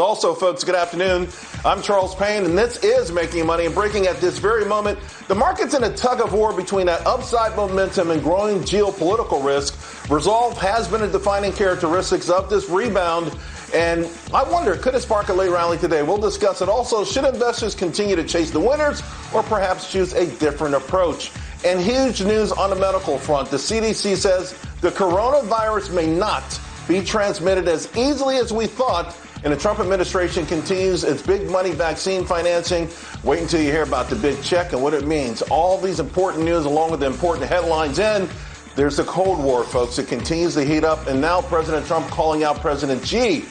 Also, folks, good afternoon. I'm Charles Payne, and this is Making Money. And breaking at this very moment, the market's in a tug of war between that upside momentum and growing geopolitical risk. Resolve has been a defining characteristics of this rebound. And I wonder, could it spark a late rally today? We'll discuss it. Also, should investors continue to chase the winners or perhaps choose a different approach? And huge news on the medical front. The CDC says the coronavirus may not be transmitted as easily as we thought. And the Trump administration continues its big money vaccine financing. Wait until you hear about the big check and what it means. All these important news along with the important headlines in. There's the Cold War, folks. It continues to heat up. And now President Trump calling out President Xi.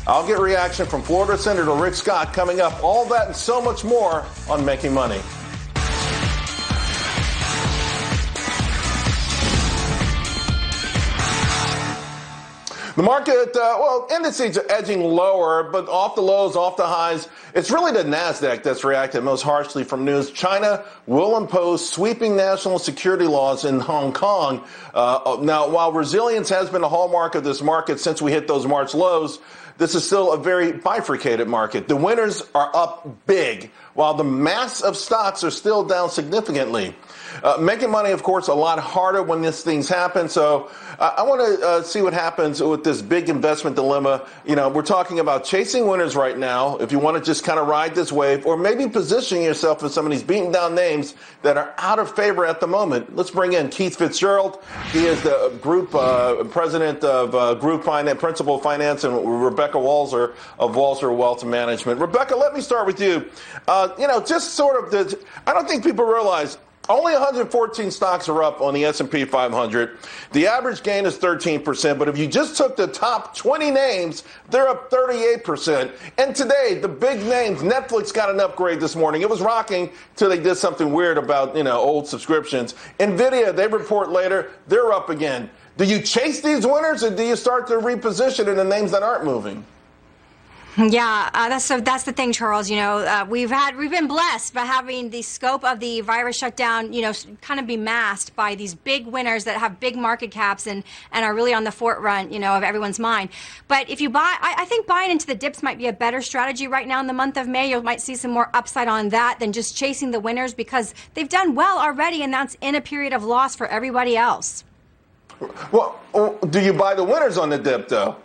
I'll get reaction from Florida Senator Rick Scott coming up. All that and so much more on Making Money. The market, indices are edging lower, but off the lows, off the highs. It's really the NASDAQ that's reacted most harshly from news. China will impose sweeping national security laws in Hong Kong. Now, while resilience has been a hallmark of this market since we hit those March lows, this is still a very bifurcated market. The winners are up big, while the mass of stocks are still down significantly. Making money, of course, a lot harder when these things happen. So I want to see what happens with this big investment dilemma. You know, we're talking about chasing winners right now. If you want to just kind of ride this wave, or maybe positioning yourself with some of these beaten down names that are out of favor at the moment. Let's bring in Keith Fitz Gerald. He is the group president of Group Principal Finance, and Rebecca Walser of Walser Wealth Management. Rebecca, let me start with you. Just sort of I don't think people realize only 114 stocks are up on the S&P 500. The average gain is 13%, but if you just took the top 20 names, they're up 38%. And today, the big names, Netflix got an upgrade this morning. It was rocking till they did something weird about, old subscriptions. NVIDIA, they report later, they're up again. Do you chase these winners, or do you start to reposition in the names that aren't moving? Yeah, that's the thing, Charles. We've been blessed by having the scope of the virus shutdown, kind of be masked by these big winners that have big market caps and are really on the forefront, of everyone's mind. But if you buy, I think buying into the dips might be a better strategy right now in the month of May. You might see some more upside on that than just chasing the winners, because they've done well already, and that's in a period of loss for everybody else. Well, do you buy the winners on the dip, though?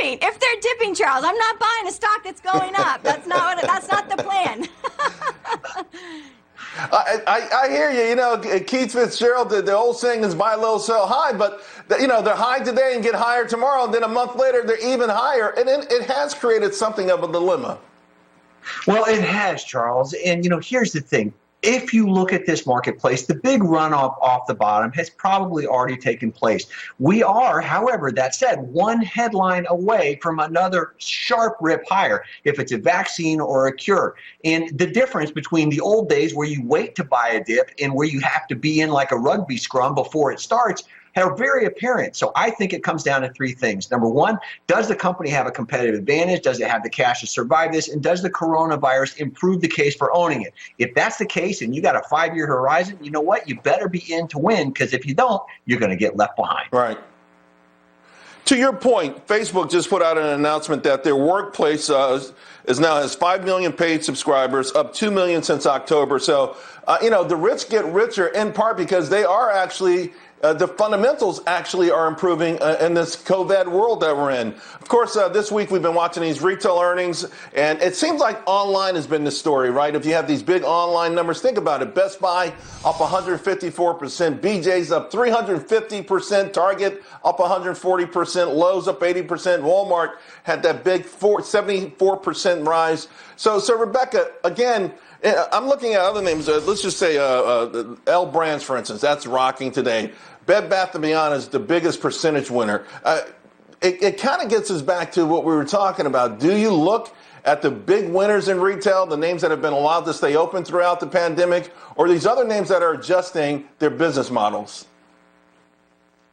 If they're dipping, Charles, I'm not buying a stock that's going up. That's not the plan. I hear you. Keith Fitz Gerald, the old saying is buy low, sell high. But they're high today and get higher tomorrow, and then a month later they're even higher, and it has created something of a dilemma. Well, it has, Charles. And here's the thing. If you look at this marketplace, the big run off the bottom has probably already taken place. We are, however, that said, one headline away from another sharp rip higher, if it's a vaccine or a cure. And the difference between the old days where you wait to buy a dip and where you have to be in like a rugby scrum before it starts are very apparent. So I think it comes down to three things. Number one, does the company have a competitive advantage? Does it have the cash to survive this? And does the coronavirus improve the case for owning it? If that's the case and you got a 5-year horizon, you know what? You better be in to win, because if you don't, you're going to get left behind. Right. To your point, Facebook just put out an announcement that their workplace has 5 million paid subscribers, up 2 million since October. So, the rich get richer in part because they are actually the fundamentals actually are improving in this COVID world that we're in. Of course, this week we've been watching these retail earnings, and it seems like online has been the story, right? If you have these big online numbers, think about it. Best Buy up 154%, BJ's up 350%, Target up 140%, Lowe's up 80%, Walmart had that big 74% rise. So Rebecca, again, I'm looking at other names. Let's just say L Brands, for instance. That's rocking today. Bed Bath & Beyond is the biggest percentage winner. It kind of gets us back to what we were talking about. Do you look at the big winners in retail, the names that have been allowed to stay open throughout the pandemic, or these other names that are adjusting their business models?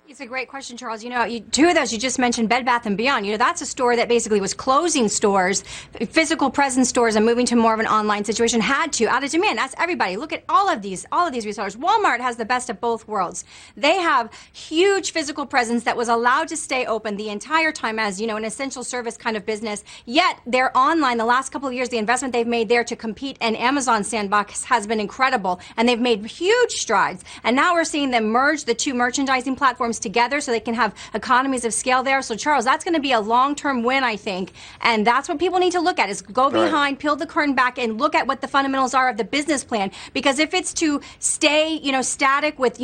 It's a great question, Charles. Two of those you just mentioned, Bed Bath & Beyond. That's a store that basically was closing stores, physical presence stores, and moving to more of an online situation. Had to, out of demand. That's everybody. Look at all of these resellers. Walmart has the best of both worlds. They have huge physical presence that was allowed to stay open the entire time as, an essential service kind of business. Yet they're online. The last couple of years, the investment they've made there to compete in Amazon sandbox has been incredible, and they've made huge strides. And now we're seeing them merge the two merchandising platforms together so they can have economies of scale there. So, Charles, that's going to be a long-term win, I think. And that's what people need to look at is go behind, peel the curtain back, and look at what the fundamentals are of the business plan. Because if it's to stay, static with,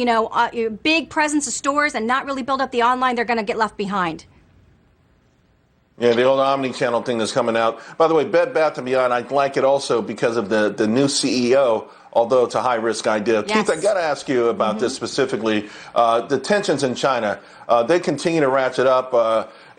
big presence of stores and not really build up the online, they're going to get left behind. Yeah, the old omni-channel thing that's coming out. By the way, Bed Bath & Beyond, I like it also because of the new CEO, although it's a high-risk idea. Yes. Keith, I got to ask you about this specifically. The tensions in China, they continue to ratchet up.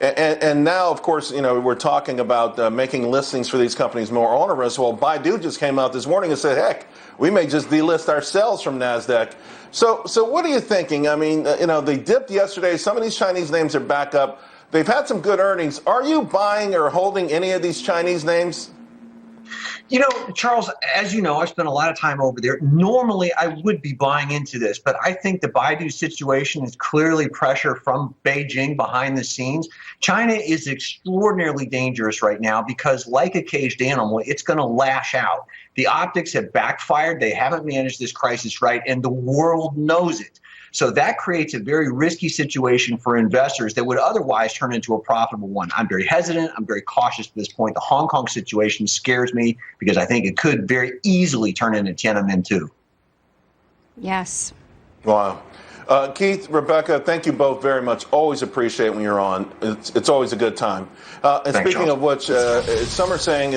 And now, of course, we're talking about making listings for these companies more onerous. Well, Baidu just came out this morning and said, heck, we may just delist ourselves from NASDAQ. So what are you thinking? I mean, they dipped yesterday. Some of these Chinese names are back up. They've had some good earnings. Are you buying or holding any of these Chinese names? Charles, as you know, I've spent a lot of time over there. Normally, I would be buying into this, but I think the Baidu situation is clearly pressure from Beijing behind the scenes. China is extraordinarily dangerous right now because, like a caged animal, it's going to lash out. The optics have backfired. They haven't managed this crisis right, and the world knows it. So that creates a very risky situation for investors that would otherwise turn into a profitable one. I'm very hesitant. I'm very cautious at this point. The Hong Kong situation scares me because I think it could very easily turn into Tiananmen too. Yes. Wow. Keith, Rebecca, thank you both very much. Always appreciate when you're on. It's always a good time. And Thanks, speaking Charles. of which, some are saying